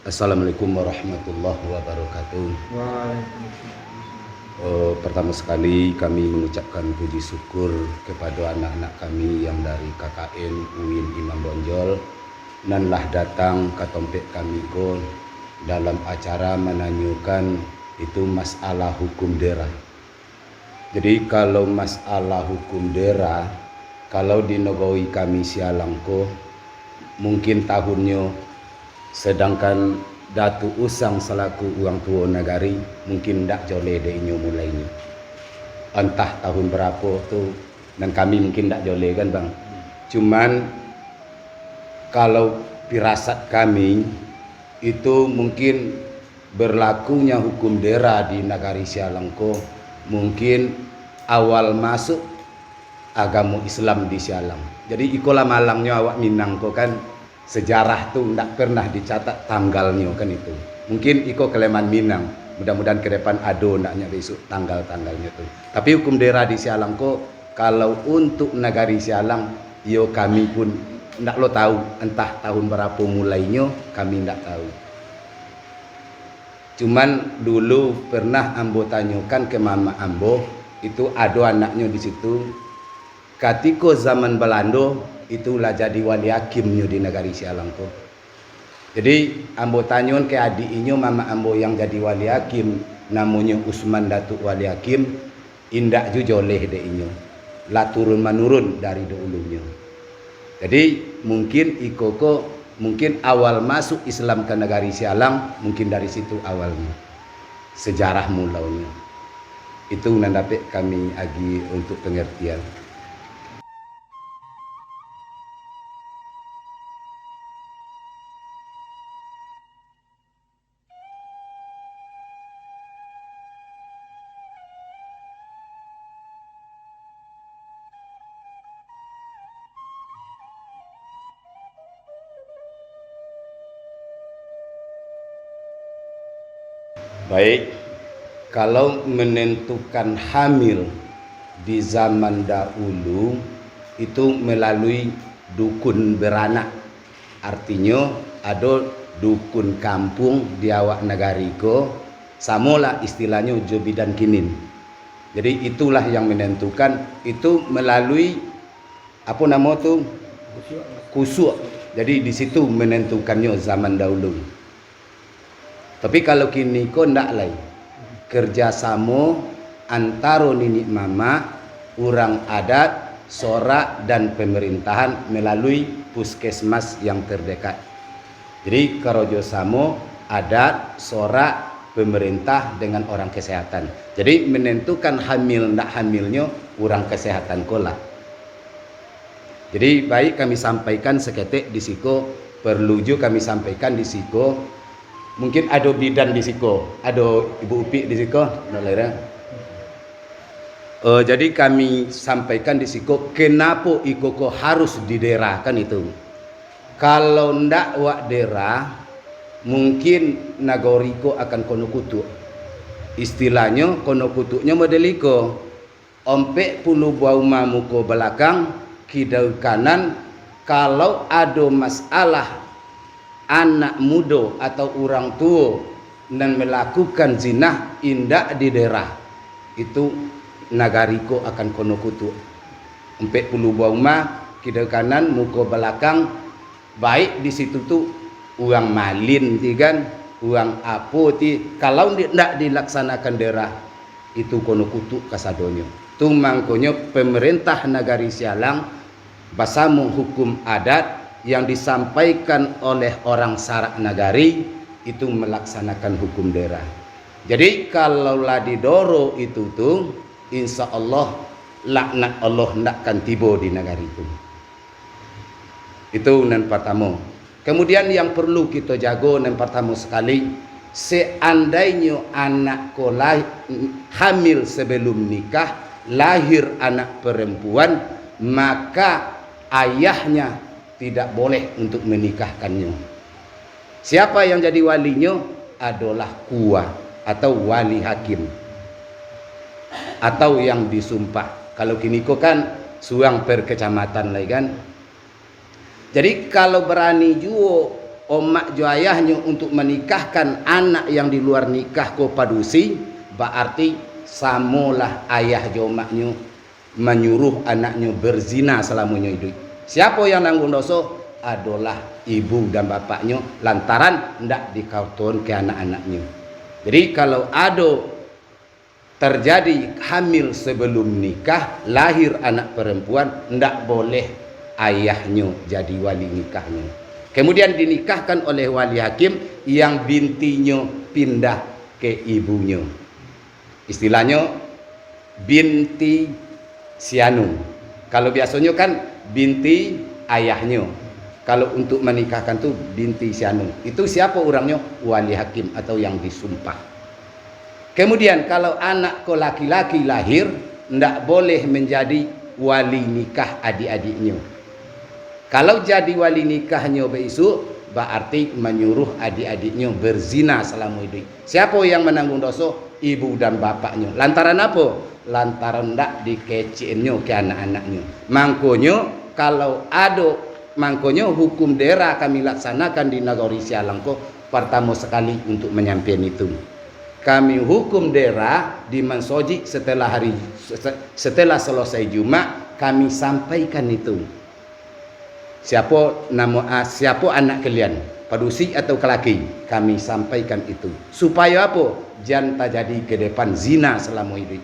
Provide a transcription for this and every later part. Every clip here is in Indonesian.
Assalamualaikum warahmatullahi wabarakatuh. Waalaikumsalam. Pertama sekali kami mengucapkan puji syukur kepada anak-anak kami yang dari KKN UIN Imam Bonjol dan lah datang ke tempat kami ko dalam acara menanyakan itu masalah hukum daerah. Jadi kalau masalah hukum daerah, kalau di negeri kami Sialangko mungkin tahunnya, sedangkan Datu Usang selaku orang tua negari mungkin tak joleh deinyo mulainya. Entah tahun berapa tu, dan kami mungkin tak joleh kan bang. Cuman kalau firasat kami itu mungkin berlakunya hukum daerah di negari Sialangko mungkin awal masuk agama Islam di Sialang. Jadi ikolah malangnya awak Minang ko kan sejarah tuh tidak pernah dicatat tanggalnya kan itu. Mungkin iko keleman Minang. Mudah-mudahan ke depan ado naknya besok tanggal-tanggalnya tuh. Tapi hukum daerah di Sialang ko kalau untuk negari Sialang yo kami pun tidak lo tahu entah tahun berapa mulainya kami tidak tahu. Cuman dulu pernah ambo tanyakan ke mama ambo itu ada anaknya di situ. Ketika zaman Belanda itulah jadi wali hakimnya di negari Sialangko. Jadi ambo tanyon ke adiknya mama ambo yang jadi wali hakim namanya Usman Datuk Wali Hakim indak ju joleh deinyo. Lah turun menurun dari dahulunya. Jadi mungkin ikoko mungkin awal masuk Islam ke negari Sialang mungkin dari situ awalnya. Sejarah mulanya. Itu nandape kami agi untuk pengertian. Baik, kalau menentukan hamil di zaman dahulu itu melalui dukun beranak. Artinya ada dukun kampung di awak negariko, samola istilahnya jobidan kinin. Jadi itulah yang menentukan itu melalui apa nama tu kusuk. Jadi di situ menentukannya zaman dahulu. Tapi kalau kini kau ndak lain kerjasama antara nenek mama, orang adat, sorak dan pemerintahan melalui puskesmas yang terdekat. Jadi kerjasama adat, sorak, pemerintah dengan orang kesehatan. Jadi menentukan hamil ndak hamilnya orang kesehatan kola. Jadi baik kami sampaikan seketik di siko, perlu juga kami sampaikan di siko. Mungkin ada bidan di siko, ada Ibu Upi di siko, jadi kami sampaikan di siko, kenapa ikoko harus di daerah kan itu. Kalau ndak wak daerah, mungkin nagoriko akan kono kutuk. Istilahnya kono kutuknya modeliko, ompek puluh bau mamuko belakang, kidau kanan, kalau ada masalah anak muda atau orang tua dan melakukan zina indak di daerah itu nagariko akan kono kutu. 40 bauma kidal kanan muka belakang baik di situ tuh uang malin kan uang apa ti kalau ndak dilaksanakan daerah itu kono kutu kasadonyo. Tu mangkonyo pemerintah negari Sialang basamu hukum adat yang disampaikan oleh orang sarak nagari itu melaksanakan hukum daerah. Jadi kalaulah didoro itu tuh insya Allah laknat Allah nakkan tiba di negara itu yang pertama. Kemudian yang perlu kita jaga yang pertama sekali, seandainya anak kolai hamil sebelum nikah lahir anak perempuan, maka ayahnya tidak boleh untuk menikahkannya. Siapa yang jadi walinya adalah kuah atau wali hakim atau yang disumpah. Kalau kini kok kan suang per kecamatan lagi kan. Jadi kalau berani juga omak jo ayahnya untuk menikahkan anak yang di luar nikah ko padusi, berarti samolah ayah jo omaknya menyuruh anaknya berzina selamanya hidup. Siapa yang nanggung dosa? Adalah ibu dan bapaknya, lantaran ndak dikauton ke anak-anaknya. Jadi kalau ada terjadi hamil sebelum nikah, lahir anak perempuan, ndak boleh ayahnya jadi wali nikahnya. Kemudian dinikahkan oleh wali hakim yang bintinya pindah ke ibunya. Istilahnya binti sianu. Kalau biasanya kan binti ayahnya. Kalau untuk menikahkan tuh binti sianu. Itu siapa orangnya? Wali hakim atau yang disumpah. Kemudian kalau anak ko laki-laki lahir, ndak boleh menjadi wali nikah adik-adiknya. Kalau jadi wali nikahnya besok, berarti menyuruh adik-adiknya berzina selama hidup. Siapa yang menanggung dosa? Ibu dan bapaknya. Lantaran apa? Lantaran ndak dikeciinnya ke anak-anaknya. Mangkonyo kalau ada, mangkonyo hukum dera kami laksanakan di Nagari Sialangko pertama sekali untuk menyampaikan itu. Kami hukum daerah di Mansoji setelah selesai Jumat, kami sampaikan itu. Siapa anak kalian, padusi atau kelaki, kami sampaikan itu. Supaya apa? Jangan terjadi ke depan zina selama hidup.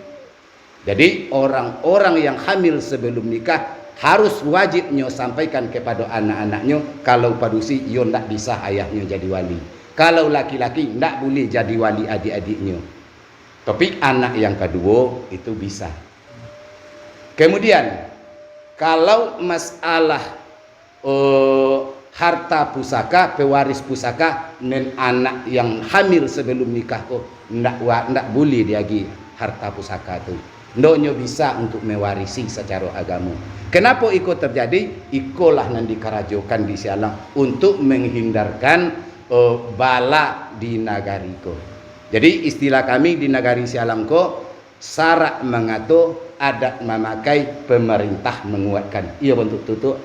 Jadi orang-orang yang hamil sebelum nikah harus wajibnya sampaikan kepada anak-anaknya kalau padusi yo ndak bisa ayahnya jadi wali. Kalau laki-laki tidak boleh jadi wali adik-adiknya. Tapi anak yang kedua itu bisa. Kemudian kalau masalah harta pusaka, pewaris pusaka, dan anak yang hamil sebelum nikah kok tidak boleh diagi harta pusaka itu. Ndoknya bisa untuk mewarisi secara agama. Kenapa ikut terjadi? Ikolah yang dikarajokan di Sialang untuk menghindarkan bala di nagariko. Jadi istilah kami di Nagari Sialangko, syarat mengatur, adat memakai, pemerintah menguatkan. Iya bentuk tutup.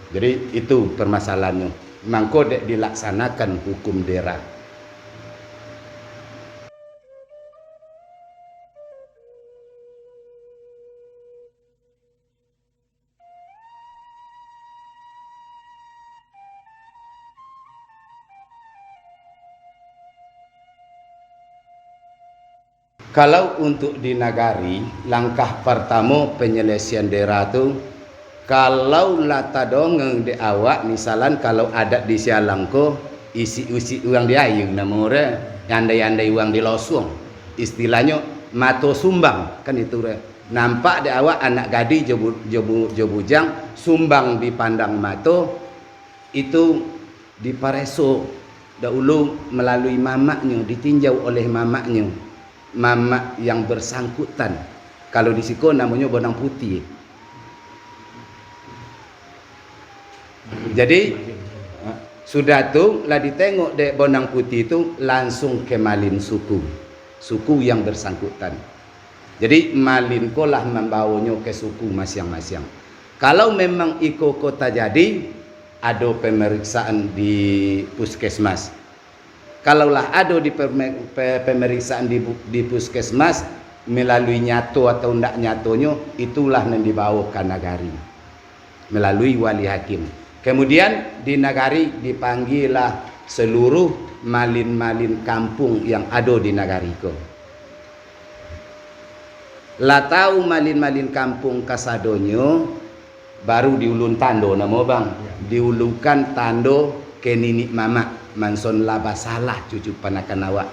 Jadi itu permasalahannya. Mangko dilaksanakan hukum daerah. Kalau untuk di nagari, langkah pertama penyelesaian daerah tu, kalau lata dongeng di awak, misalan kalau adat di Sialangko, isi uang di ayung, namanya andai-andai uang di losong, istilahnya mato sumbang, kan itu re. Nampak di awak anak gadi jobujang, sumbang dipandang mato, itu di pareso, dahulu melalui mamaknya, ditinjau oleh mamaknya. Mama yang bersangkutan, kalau di siko namanya bonang putih. Jadi sudah tuh lah ditengok dek bonang putih itu langsung ke malin suku yang bersangkutan. Jadi malin kolah membawanya ke suku masing-masing. Kalau memang iko kota jadi ada pemeriksaan di puskesmas. Kalaulah ada di pemeriksaan di puskesmas melalui nyato atau ndak nyatonya, itulah yang dibawa ke nagari melalui wali hakim. Kemudian di nagari dipanggillah seluruh malin-malin kampung yang ada di nagari ko. Lah tahu malin-malin kampung kasadonyo baru diulun tando nama bang, diulukan tando ke ninik mama. Manson laba salah cucu panakan awak.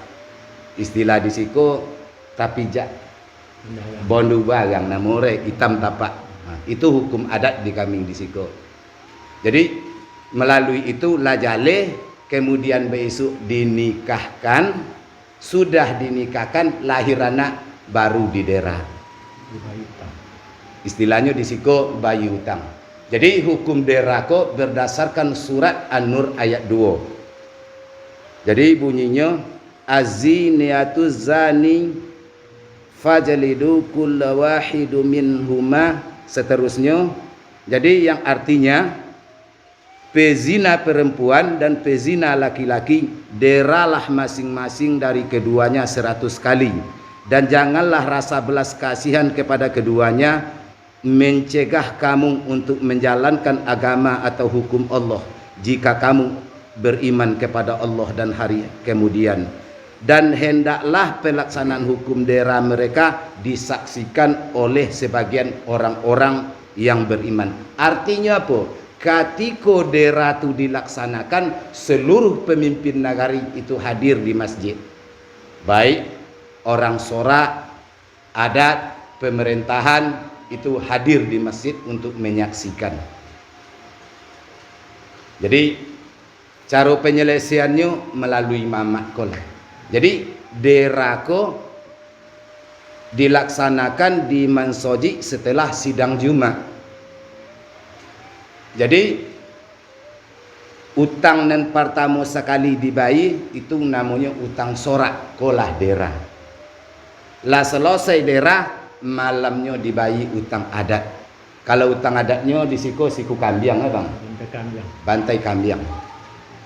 Istilah di siko tapi jak bondu bagang namore hitam tapak. Nah, itu hukum adat di kami di siko. Jadi melalui itu lajale kemudian besok dinikahkan, sudah dinikahkan lahir anak baru di daerah. Istilahnya di siko bayi utang. Jadi hukum daerah ko berdasarkan surat An-Nur ayat 2. Jadi bunyinya aziniatu zani fajlidu kulla wahidu minhuma, seterusnya. Jadi yang artinya pezina perempuan dan pezina laki-laki, deralah masing-masing dari keduanya 100 kali. Dan janganlah rasa belas kasihan kepada keduanya mencegah kamu untuk menjalankan agama atau hukum Allah jika kamu beriman kepada Allah dan hari kemudian. Dan hendaklah pelaksanaan hukum dera mereka disaksikan oleh sebagian orang-orang yang beriman. Artinya apa? Ketika dera itu dilaksanakan, seluruh pemimpin nagari itu hadir di masjid. Baik orang sorak, adat, pemerintahan itu hadir di masjid untuk menyaksikan. Jadi cara penyelesaiannya melalui mamak kol. Jadi derako dilaksanakan di Mansoji setelah sidang Jumat. Jadi utang dan pertama sekali dibayar itu namanya utang sorak kolah dera. Lah selesai dera malamnya dibayar utang adat. Kalau utang adatnya di siku kambiang bang. Bantai kambiang.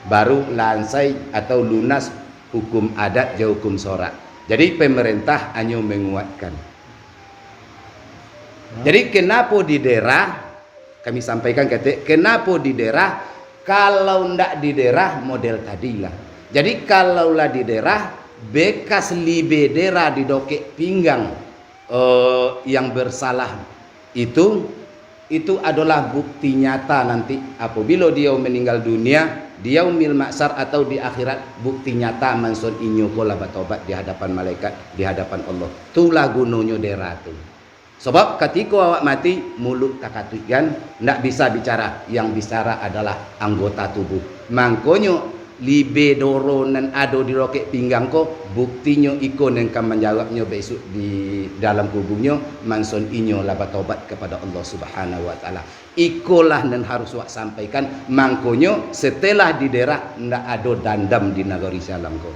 Baru lansai atau lunas hukum adat jauh hukum sorak. Jadi pemerintah hanya menguatkan. Jadi kenapa di daerah kami sampaikan kenapa di daerah, kalau ndak di daerah model tadilah. Jadi kalaulah di daerah bekas libe daerah di dokek pinggang yang bersalah itu adalah bukti nyata nanti apabila dia meninggal dunia, dia umil maksar atau di akhirat, bukti nyata mansun inyo kola batobat di hadapan malaikat, di hadapan Allah. Itulah gunanya daerah itu. Sebab ketika awak mati, mulut tak katuikan, ndak bisa bicara. Yang bicara adalah anggota tubuh. Mangkonyo libe doronan ado di rokek pinggang ko, buktinya ikon yang akan menjawabnya besok di dalam kubuhnya, manson inyo laba tobat kepada Allah Subhanahu wa taala. Ikolah dan harus wak sampaikan. Mangkonyo setelah di daerah ndak ado dandam di nagari salam ko.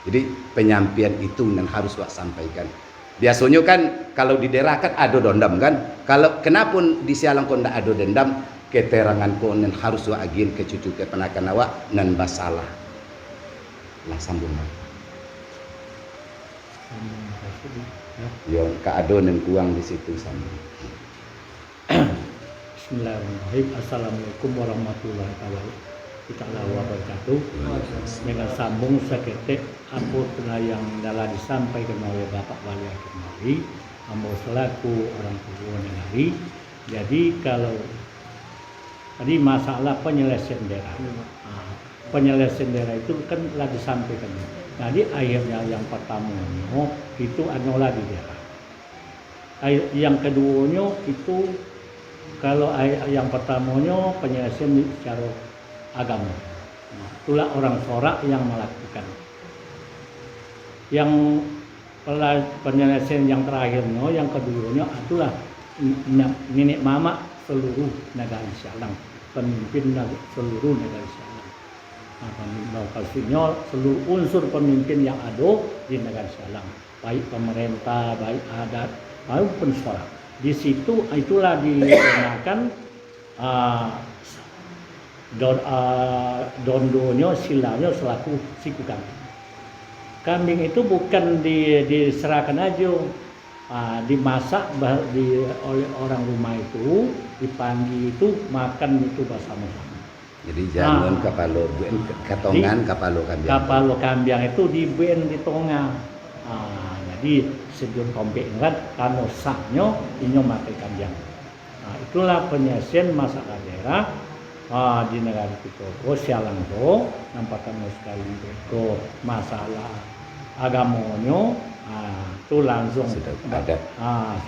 Jadi penyampaian itu dan harus wak sampaikan. Biasanya kan kalau di daerah kan ada dendam kan. Kalau kenapa di sialang kau ndak ada dendam, keterangan kau nan harus wa agin ke cucu ke penakan awak nan basalah. Lah sambung. Yo kaado nan kuang di situ sambung. Bismillahirrahmanirrahim. Assalamualaikum warahmatullahi wabarakatuh. Dengan sambung seketik apa yang telah disampaikan oleh Bapak Wali Hakim Nagari, ambo selaku orang tua negari. Jadi kalau tadi masalah penyelesaian daerah, penyelesaian daerah itu kan telah disampaikan. Jadi akhirnya yang pertama itu adalah di daerah. Yang keduanya itu kalau yang pertamanya penyelesaian secara agama. Itulah orang sorak yang melakukan. Yang penyelesaian yang terakhirnya, yang keduanya itulah nenek mama seluruh negara Sialang, pemimpin seluruh negara Sialang. Maksudnya seluruh unsur pemimpin yang ada di negara Sialang, baik pemerintah, baik adat, maupun sorak. Di situ itulah dikenakan dondonya silanya selaku siku kambing. Kambing itu bukan diserahkan aja, dimasak oleh orang rumah itu, dipanggil itu makan itu bersama-sama. Jadi jangan kapalo buen katongan kapalo kambiang. Kapalo kambiang itu dibuen di tengah. Jadi sebelum kompek kan kano saknyo inyo makai kambiang. Itulah penyelesaian masalah daerah. Di negara kita Sialang itu nampakkan sekali itu masalah agamanya itu langsung adat.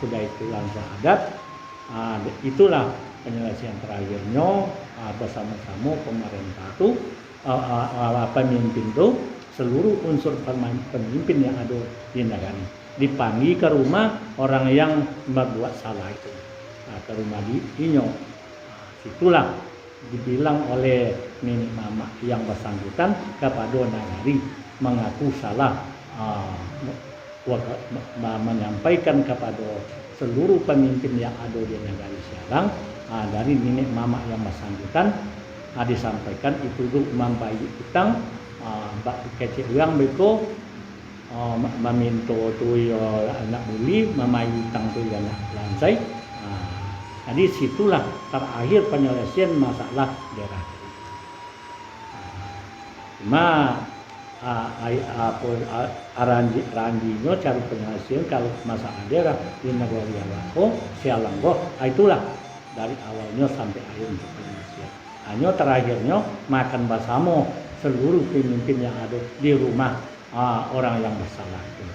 Sudah itu langsung adat. Itulah penyelesaian terakhirnya bersama-sama pemerintah itu pemimpin itu seluruh unsur pemimpin yang ada di negara dipanggil ke rumah orang yang membuat salah itu, ke rumah inyo. Itulah dibilang oleh nenek mama yang bersangkutan kepada nagari mengaku salah, menyampaikan kepada seluruh pemimpin yang ada di negara Sialang, dari nenek mama yang bersangkutan disampaikan itu tu membayar utang bak kecil orang beko meminta tu yo anak buli membayar utang tu yo anak lansai. Jadi situlah terakhir penyelesaian masalah daerah. Cuma randinya cari penyelesaian kalau masalah daerah di negara Jawa, Sialanggo, itulah dari awalnya sampai akhir untuk penyelesaian. Hanya terakhirnya makan bersama seluruh pemimpin yang ada di rumah orang yang bersalah itu.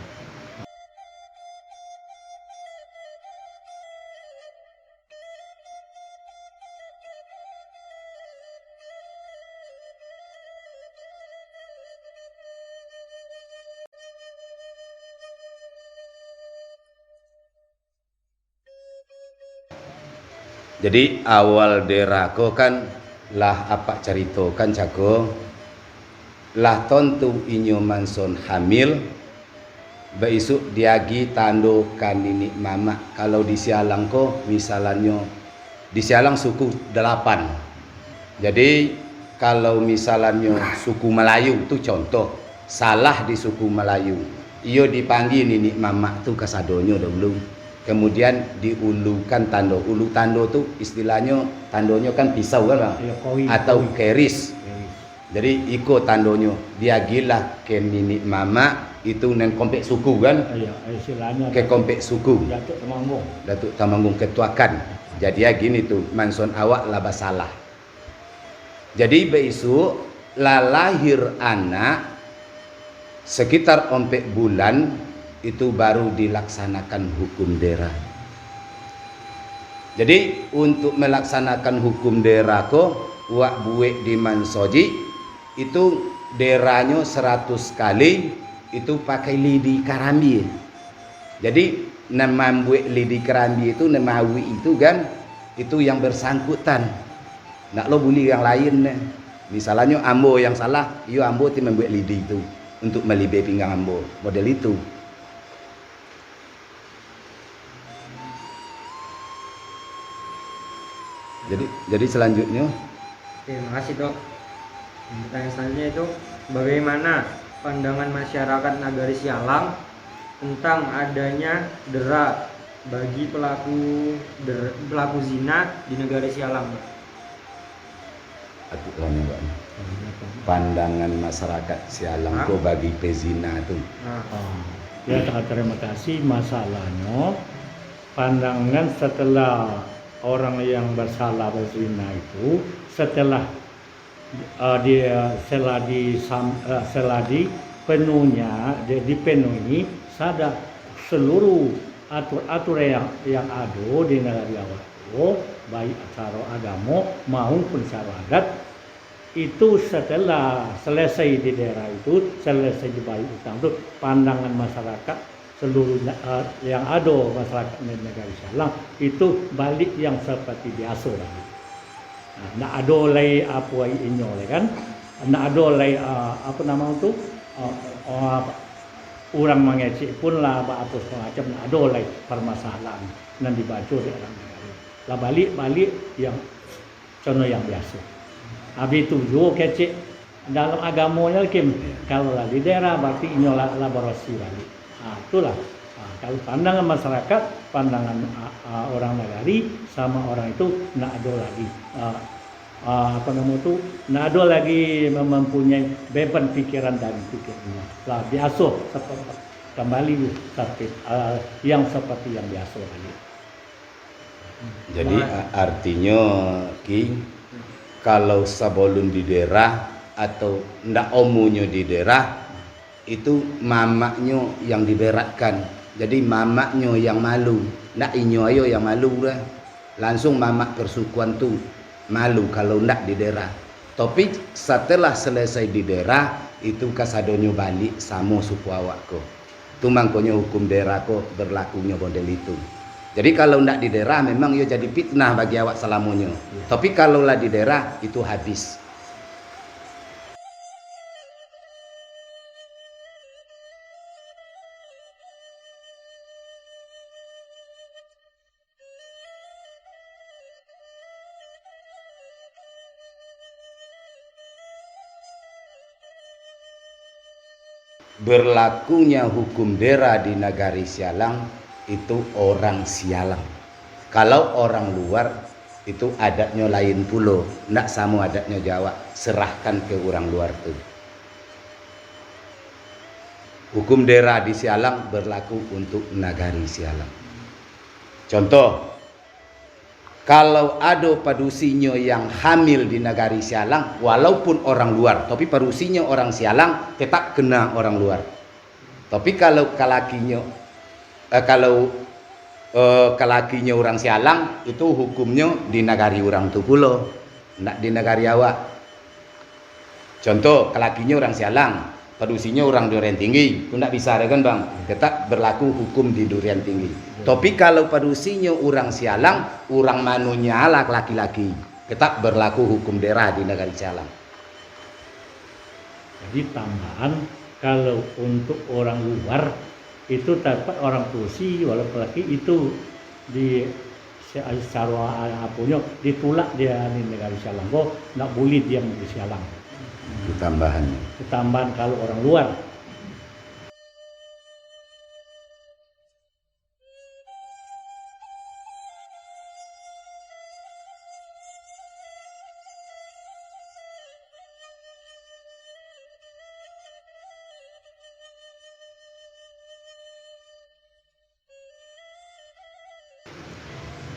Jadi awal daerah ko kan lah apa cerita kan jago lah tontu inyo manson hamil besok diagi tando kan ini mama kalau di Sialang ko misalnya di Sialang suku 8. Jadi kalau misalnya suku Melayu itu contoh salah di suku Melayu iyo dipanggil ini mama tuh kasadonyo dulu. Kemudian diulukan tando. Ulu tando tuh istilahnya tandonya kan pisau kan bang? Ya, atau keris. Jadi iko tandonyo dia gila ke nini mama itu neng kompek suku kan? Iya, istilahnya ke kompek suku. Datuk Temanggung ketuakan. Jadi ya gini tuh manson awak laba salah. Jadi besok lah lahir anak sekitar 4 bulan itu baru dilaksanakan hukum daerah. Jadi untuk melaksanakan hukum daerah ko wak buek di Mansoji itu daerahnya 100 kali itu pakai lidi karambi. Jadi nama buek lidi karambi itu nama awi itu kan itu yang bersangkutan. Nak lo bully yang lain. Misalnya ambo yang salah, iyo ambo ti membuat lidi itu untuk melibe pinggang ambo. Model itu. Jadi selanjutnya. Oke, makasih dok. Pertanyaan selanjutnya itu bagaimana pandangan masyarakat Nagari Sialang tentang adanya dera bagi pelaku zina di Nagari Sialang? Pandangan masyarakat Sialang kok bagi pezina itu. Ya, terima kasih. Masalahnya pandangan setelah orang yang bersalah berzina itu setelah dipenuhi sadar seluruh aturan yang ada di negara Jawa baik cara agama maupun cara adat itu setelah selesai di daerah itu selesai dibayar utang itu pandangan masyarakat seluruhnya yang ada masyarakat negara Sialang itu balik yang seperti biasa lagi. Nak ada lagi apa inyo kan? Nak ada lagi apa nama itu orang mengecek pun lah apa semacam nak ada lagi permasalahan nan dibaca di dalam negara. Lah balik yang contoh yang biasa. Habis itu juga kecek dalam agamanya Kim kalau lah di daerah berarti inyo laborasi balik. Itulah kalau pandangan masyarakat, pandangan orang nagari sama orang itu nak ada lagi nak ada lagi mempunyai beban pikiran dan pikirnya. Lah biasa seperti kembali seperti yang seperti yang biasa lagi. Jadi artinya Ki kalau sebelum di daerah atau ndak omunya di daerah itu mamaknya yang diberatkan. Jadi mamaknya yang malu. Nak inyo ayo yang malu dah. Langsung mamak persukuan tu malu kalau ndak di daerah. Tapi setelah selesai di daerah itu kasadonyo balik sama suku awak ko. Tu mangkonya hukum daerah ko berlakunya model itu. Jadi kalau ndak di daerah memang yo jadi fitnah bagi awak selamanya. Tapi kalau lah di daerah itu habis. berlakunya hukum dera di negari Sialang itu orang Sialang. Kalau orang luar itu adatnya lain pulau, ndak sama adatnya Jawa, serahkan ke orang luar tuh. Hukum dera di Sialang berlaku untuk negari Sialang. Contoh, kalau ada padusinya yang hamil di negari Sialang, walaupun orang luar, tapi padusinya orang Sialang, tetap kena orang luar. Tapi kalau kelakinya orang Sialang, itu hukumnya di negari orang tu pula, ndak di negari awak. Contoh, kelakinya orang Sialang, padusinya orang Durian Tinggi, itu ndak bisa kan bang, tetap berlaku hukum di Durian Tinggi. Tapi kalau padusinya orang Sialang, orang manunya laki-laki, tetap berlaku hukum dera di negari Sialang. Jadi tambahan, kalau untuk orang luar itu dapat orang padusi walaupun laki itu di secara apunya ditolak dia di negara Sialang, kok nggak boleh dia di Sialang. Itu tambahannya. Tambahan kalau orang luar.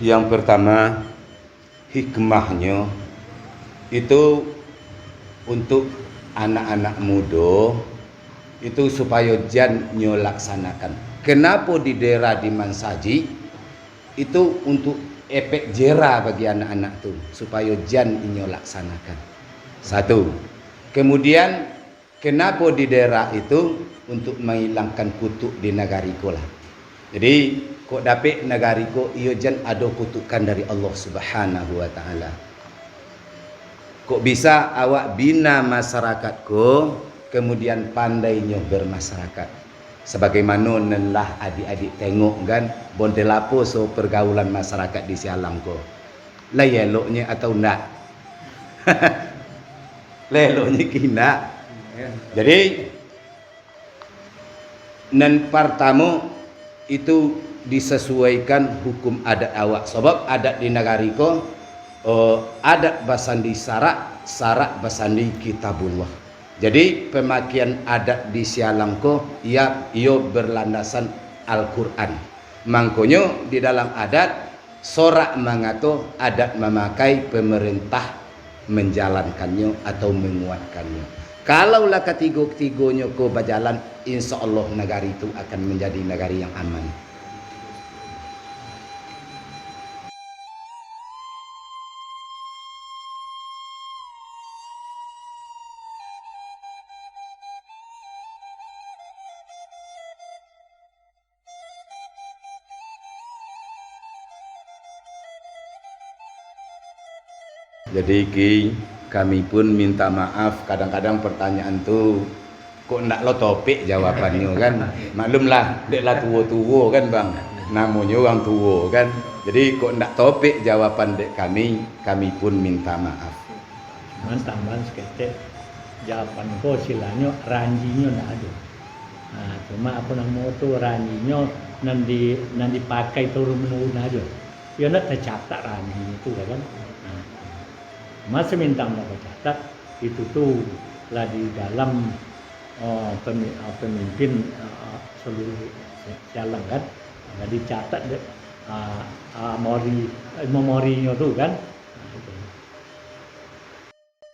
Yang pertama, hikmahnya itu untuk anak-anak muda itu supaya jan nyo laksanakan. Kenapa di daerah di Mansaji itu untuk efek jera bagi anak-anak tuh supaya jan nyo laksanakan. Satu. Kemudian kenapa di daerah itu untuk menghilangkan kutuk di nagariko lah. Jadi kok dapet nagariko iyo jan ada kutukan dari Allah Subhanahu wa taala. Kok bisa awak bina masyarakatku kemudian pandainya bermasyarakat. Sebagaimana nelah adik-adik tengok kan bondelapo so pergaulan masyarakat di Sialang ko. Lah eloknya atau enggak? Leloknya kina. Jadi nan pertama itu disesuaikan hukum adat awak. Sebab adat di nagariko adat basandi sarak, sarak basandi kitabullah. Jadi pemakaian adat di Sialangko ia berlandasan Al-Quran. Mangkonyo di dalam adat sorak mengatur adat memakai pemerintah menjalankannya atau menguatkannya. Kalaulah ketiga-tiganya ko berjalan, insya Allah negara itu akan menjadi negara yang aman. Jadi kami pun minta maaf kadang-kadang pertanyaan tuh kok ndak lo topik jawabannya kan. Maklumlah deklah tua-tua kan bang, namanya orang tua kan. Jadi kok ndak topik jawaban dek kami pun minta maaf. Cuman tambahan seketek jawaban ko silanya ranjinya ndak ada. Nah, cuma apa nama tu ranjinya nan dipakai turun menurun aja. Ya nak tercatat ranjinya itu kan. Masih minta mereka catat itu tuh lah di dalam pemimpin seluruh Sialang kan, jadi catat memorinya tuh kan.